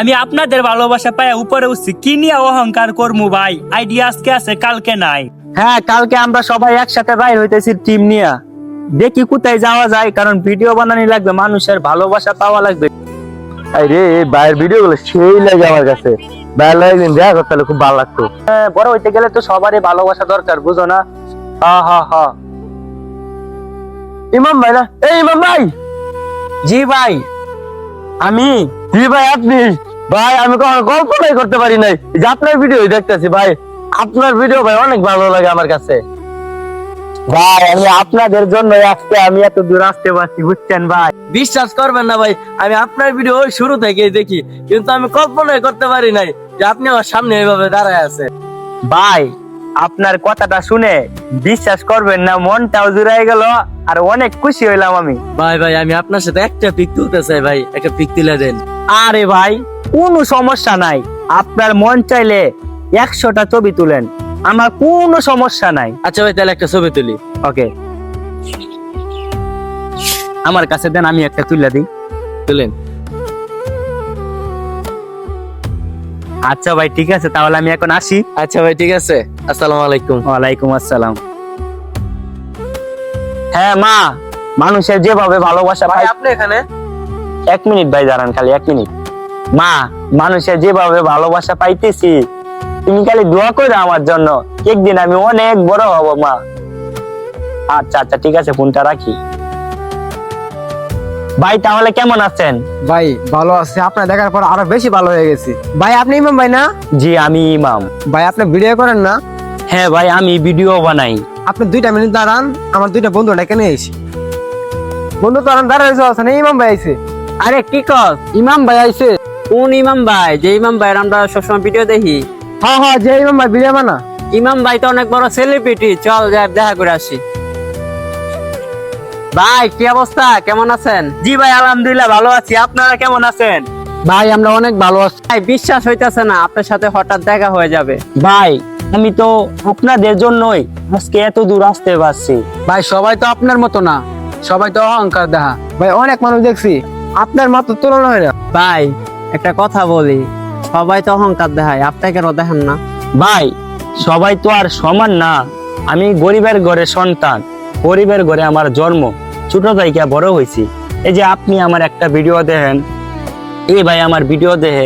আমি আপনাদের ভালোবাসা পাইয়া উপরে উঠছি, কি নিয়ে অহংকার করমু ভাই? আইডিয়া আজকে আছে, কালকে নাই। হ্যাঁ, কালকে আমরা সবাই একসাথে বাইর হইতেছি টিম নিয়ে। দেখি কোথায় যাওয়া যায়, কারণ ভিডিও বানানি লাগবে, মানুষের ভালোবাসা পাওয়া লাগবে। আরে ভাইয়ের ভিডিও গুলো সেই লাগে আমার কাছে। ভাইয়ের লাগে একদিন দেখা করতে হলে খুব ভালো লাগতো। হ্যাঁ, বড় হইতে গেলে তো সবারই ভালোবাসা দরকার, বুঝো না? হা হা হা। ইমাম ভাই না? এই ইমাম ভাই। জি ভাই, আমি। জি ভাই আপনি? ভাই আমি কখনো কল্পনাই করতে পারি নাই যে আপনার ভিডিও দেখতেছি ভাই। আপনার ভিডিও ভাই অনেক ভালো লাগে আমার কাছে। ভাই আমি আপনাদের জন্য আজকে আমি এত দূর আসতে পারছি, বুঝছেন ভাই? বিশ্বাস করবেন না ভাই, আমি আপনার ভিডিও শুরু থেকেই দেখি, কিন্তু আমি কল্পনাই করতে পারি নাই যে আপনি আমার সামনে এইভাবে দাঁড়ায় আছে। ভাই আপনার কথাটা শুনে বিশ্বাস করবেন না, মনটাও জুড়াই গেল, আর অনেক খুশি হইলাম আমি। ভাই ভাই আমি আপনার সাথে একটা পিক তুলতে চাই ভাই, একটা পিক তুলে দেন। আরে ভাই কোনো সমস্যা নাই, আপনার মন চাইলে 100টা ছবি তুলেন, আমার কোনো সমস্যা নাই। আচ্ছা ভাই তাহলে একটা ছবি তুলি। ওকে, আমার কাছে দেন, আমি একটা তুলে দিই। তুলেন। আচ্ছা ভাই ঠিক আছে, তাহলে আমি এখন আসি। আচ্ছা ভাই ঠিক আছে, আসসালামু আলাইকুম। ওয়ালাইকুম আসসালাম। হ্যাঁ মা, মানুষের যেভাবে ভালোবাসা ভাই পাই। আপনি এখানে? 1 মিনিট ভাই দাঁড়ান, খালি 1 মিনিট। মা, মানুষের যেভাবে ভালোবাসা পাইতেছি, তুমি খালি দোয়া করো আমার জন্য, একদিন আমি অনেক বড় হব মা। আচ্ছা আচ্ছা ঠিক আছে, ফোনটা রাখি। ভাই তাহলে কেমন আছেন? ভাই ভালো আছে, আপনার দেখার পর আরো বেশি ভালো হয়ে গেছি। ভাই আপনি ইমাম ভাই না? জি আমি ইমাম। ভাই আপনি ভিডিও করেন না? হ্যাঁ ভাই, আমি ভিডিও বানাই। আপনি 2টা মিনিট দাঁড়ান, আমার 2টা বন্ধু ডেকে নিয়ে এসি। বন্ধু তো আরাম দাঁড়াইছে, আছে না? ইমাম ভাই আইছে। আরে কি কস? ইমাম ভাই আইছে। কোন ইমাম ভাই? যে ইমাম ভাই আমরা সবসময় ভিডিও দেখি। হ্যাঁ হ্যাঁ, যে ইমাম ভাই ভিডিও বানা। ইমাম ভাই তো অনেক বড় সেলিব্রিটি, চল যাই দেখা করে আসি। ভাই কি অবস্থা, কেমন আছেন? জি ভাই আলহামদুলিল্লাহ ভালো আছি, আপনারা কেমন আছেন? ভাই আমরা অনেক ভালো আছি। ভাই বিশ্বাস হইতাছে না আপনার সাথে হঠাৎ দেখা হয়ে যাবে। ভাই আমি তো আপনাদের জন্যই আজকে এত দূর আসতে পারছি। ভাই সবাই তো আপনার মতো না, সবাই তো অহংকার দেখা। ভাই অনেক মানুষ দেখছি, আপনার মতো তুলনা হয় না। ভাই একটা কথা বলি, সবাই তো অহংকার দেখায়, আপনি কেন দেখেন না? ভাই সবাই তো আর সমান না, আমি গরিবের ঘরে সন্তান, গরিবের ঘরে আমার জন্ম, ছোট থেকে বড় হয়েছি। এই যে আপনি আমার একটা ভিডিও দেখেন, এই ভাই আমার ভিডিও দেখে,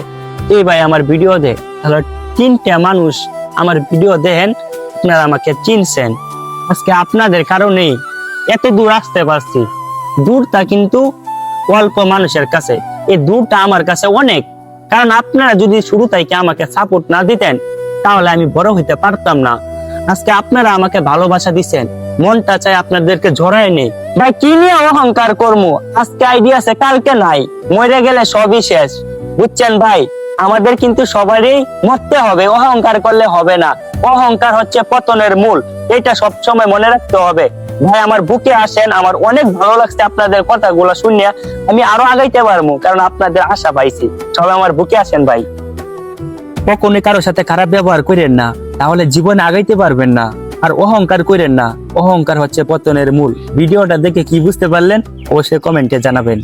এই ভাই আমার ভিডিও দেখে, তাহলে 3টে মানুষ আমার ভিডিও দেখেন, আপনারা আমাকে চিনছেন। আজকে আপনাদের কারণেই এত দূর আসতে পারছি। দূরটা কিন্তু অল্প মানুষের কাছে, এই দূরটা আমার কাছে অনেক। কারণ আপনারা যদি শুরু থেকে আমাকে সাপোর্ট না দিতেন, তাহলে আমি বড় হইতে পারতাম না। আজকে আপনারা আমাকে ভালোবাসা দিচ্ছেন, মনটা চাই আপনাদেরকে জড়ায় নেই। ভাই কি নিয়ে অহংকার করবো? আজকে আইডিয়া আছে, কালকে নাই, মরে গেলে সবই শেষ, বুঝছেন ভাই? আমাদের কিন্তু সবারই মরতে হবে, অহংকার করলে হবে না। অহংকার হচ্ছে পতনের মূল, এটা সবসময় মনে রাখতে হবে। ভাই আমার বুকে আসেন, আমার অনেক ভালো লাগছে আপনাদের কথাগুলো শুনিয়া, আমি আরো আগাইতে পারবো, কারণ আপনাদের আশা পাইছি। সবাই আমার বুকে আসেন ভাই। কখনোই কারোর সাথে খারাপ ব্যবহার করেন না, তাহলে জীবনে আগাইতে পারবেন না। আর অহংকার করেন না, অহংকার হচ্ছে পতনের মূল। ভিডিওটা দেখে কি বুঝতে পারলেন অবশ্যই কমেন্টে জানাবেন।